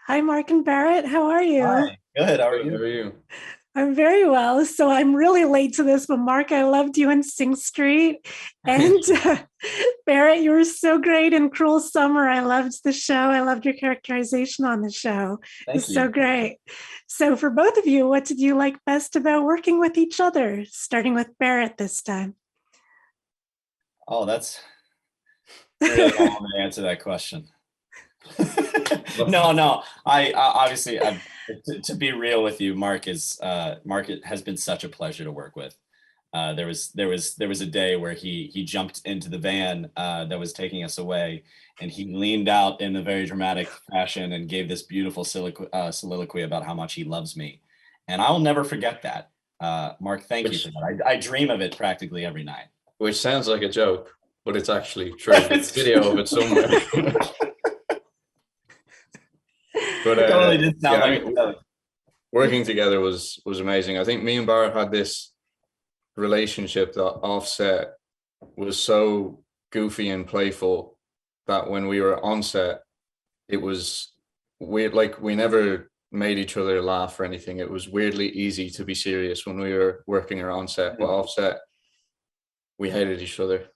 Hi, Mark and Barrett. How are you? Hi, good. How are Good, how you? are you? I'm very well. So I'm really late to this, but Mark, I loved you in Sing Street. And Barrett, you were so great in Cruel Summer. I loved the show. I loved your characterization on the show. It Thank was so you. great. So, for both of you, what did you like best about working with each other? Starting with Barrett this time. Oh, that's really long to answer that question. No. To be real with you, Mark has been such a pleasure to work with. There was a day where he jumped into the van that was taking us away, and he leaned out in a very dramatic fashion and gave this beautiful soliloquy about how much he loves me, and I will never forget that. Mark, thank you Which for that. I dream of it practically every night. which sounds like a joke, but it's actually true. There's a It's video of it somewhere. But It totally did sound yeah, I like a mean, joke. working together was amazing. I think me and Barrett had this relationship that offset was so goofy and playful that when we were on set, it was weird. Like we never made each other laugh or anything. It was weirdly easy to be serious when we were working or on set. But offset, we hated each other.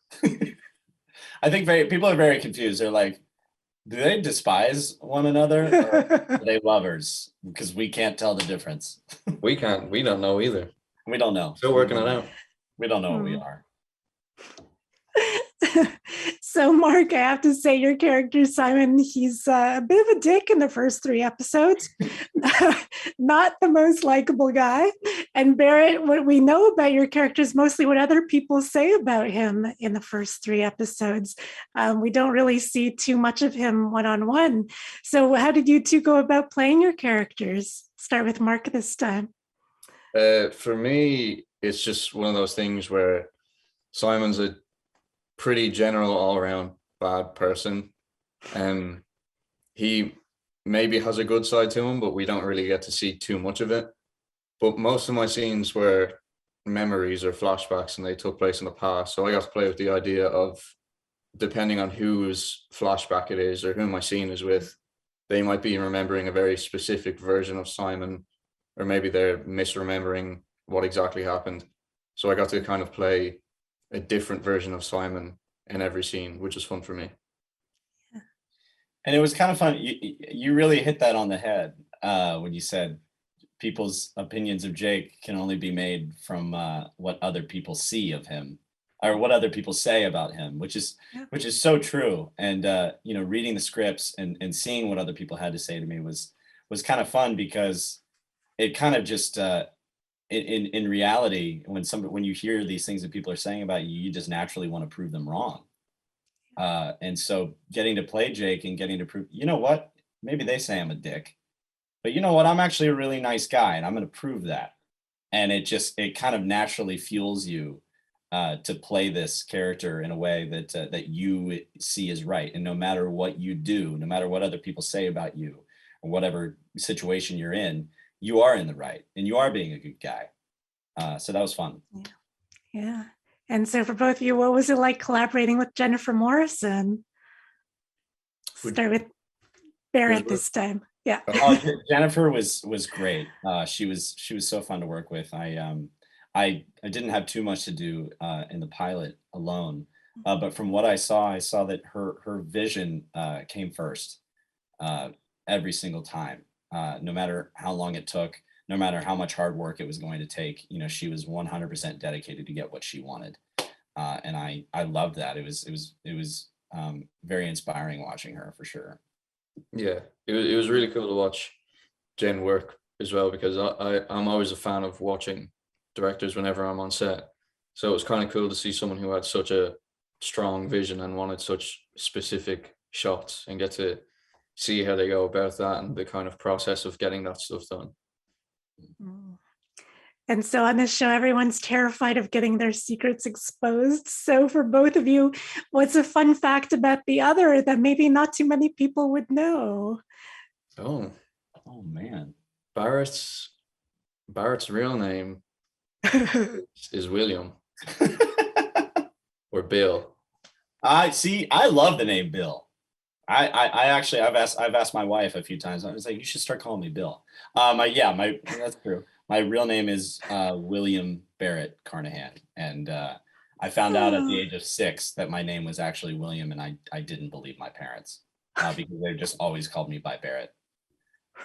I think people are very confused. They're like, do they despise one another or are they lovers? Because we can't tell the difference. We can't. We don't know either. We don't know. Still working it out. We don't know what we Hmm. are. So, Mark, I have to say, your character, Simon, he's a bit of a dick in the first three episodes. Not the most likable guy. And Barrett, what we know about your character is mostly what other people say about him in the first three episodes. We don't really see too much of him one on one. So, how did you two go about playing your characters? Start with Mark this time. For me, it's just one of those things where Simon's a pretty general all-around bad person, and he maybe has a good side to him, but we don't really get to see too much of it. But most of my scenes were memories or flashbacks, and they took place in the past. So I got to play with the idea of, depending on whose flashback it is or who my scene is with, they might be remembering a very specific version of Simon, or maybe they're misremembering what exactly happened. So I got to kind of play a different version of Simon in every scene, which is fun for me. And it was kind of fun. You really hit that on the head when you said people's opinions of Jake can only be made from what other people see of him or what other people say about him, which is so true. And reading the scripts and seeing what other people had to say to me was kind of fun because it kind of just in reality, when you hear these things that people are saying about you, you just naturally want to prove them wrong. And so getting to play Jake and getting to prove, you know what, maybe they say I'm a dick, but you know what, I'm actually a really nice guy and I'm going to prove that. And it kind of naturally fuels you to play this character in a way that you see as right. And no matter what you do, no matter what other people say about you or whatever situation you're in, you are in the right and you are being a good guy. So that was fun. Yeah. And so for both of you, what was it like collaborating with Jennifer Morrison? Start with Barrett this time. Yeah. Jennifer was great. She was so fun to work with. I didn't have too much to do in the pilot alone, but from what I saw that her vision came first every single time. No matter how long it took, no matter how much hard work it was going to take, she was 100% dedicated to get what she wanted, and I loved that. It was very inspiring watching her for sure. Yeah, it was really cool to watch Jen work as well, because I'm always a fan of watching directors whenever I'm on set. So it was kind of cool to see someone who had such a strong vision and wanted such specific shots and get to see how they go about that and the kind of process of getting that stuff done. And so on this show, everyone's terrified of getting their secrets exposed. So for both of you, what's a fun fact about the other that maybe not too many people would know? Oh Man. Barrett's real name is William or Bill. I love the name Bill. I actually I've asked my wife a few times. I was like, you should start calling me Bill. That's true. My real name is William Barrett Carnahan, and I found out at the age of 6 that my name was actually William, and I didn't believe my parents because they just always called me by Barrett.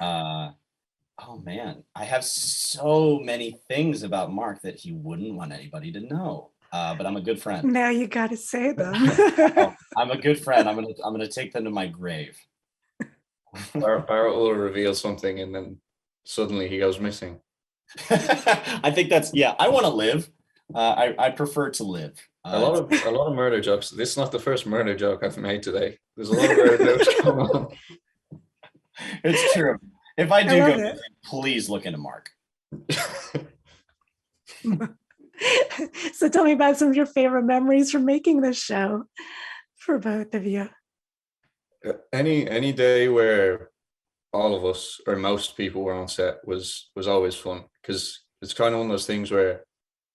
Oh man, I have so many things about Mark that he wouldn't want anybody to know. But I'm a good friend. Now you got to say them. Oh, I'm a good friend. I'm gonna take them to my grave. Barrett will reveal something and then suddenly he goes missing. I think that's I want to live. I prefer to live. A lot of murder jokes. This is not the first murder joke I've made today. There's a lot of murder jokes going on. It's true. If I do go it. please look into Mark. So tell me about some of your favorite memories from making this show for both of you. Any day where all of us or most people were on set was always fun, because it's kind of one of those things where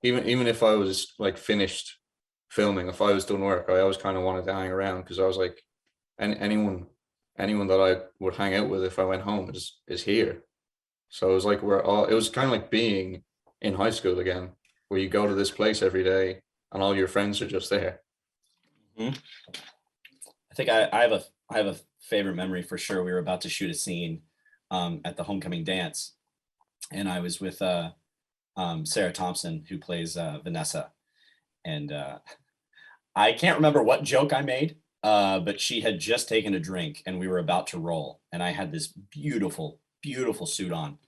even if I was like finished filming, if I was done work, I always kind of wanted to hang around, because I was like, anyone that I would hang out with if I went home is here. So it was like it was kind of like being in high school again, where you go to this place every day and all your friends are just there. Mm-hmm. I think I have a favorite memory for sure. We were about to shoot a scene at the homecoming dance, and I was with Sarah Thompson, who plays Vanessa, and I can't remember what joke I made, but she had just taken a drink and we were about to roll, and I had this beautiful suit on.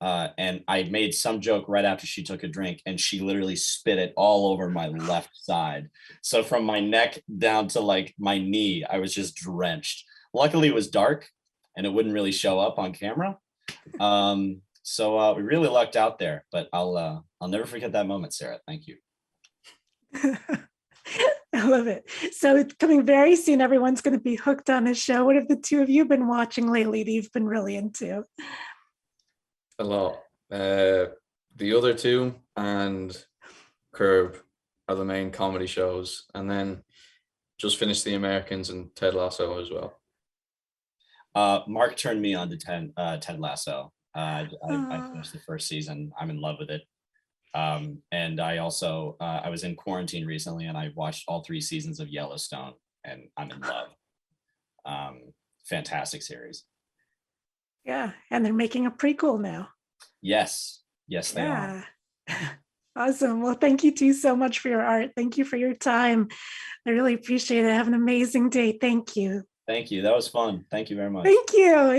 And I made some joke right after she took a drink, and she literally spit it all over my left side. So from my neck down to like my knee, I was just drenched. Luckily it was dark and it wouldn't really show up on camera. So we really lucked out there, but I'll never forget that moment, Sarah. Thank you. I love it. So it's coming very soon. Everyone's going to be hooked on a show. What have the two of you been watching lately that you've been really into? A lot. The other two and Curb are the main comedy shows, and then just finished The Americans and Ted Lasso as well. Mark turned me on to Ted Lasso. I finished the first season. I'm in love with it. And I also I was in quarantine recently, and I watched all 3 seasons of Yellowstone, and I'm in love. Fantastic series. Yeah, and they're making a prequel now. Yes, they are. Awesome. Well, thank you two so much for your art. Thank you for your time. I really appreciate it. Have an amazing day. Thank you. Thank you. That was fun. Thank you very much. Thank you.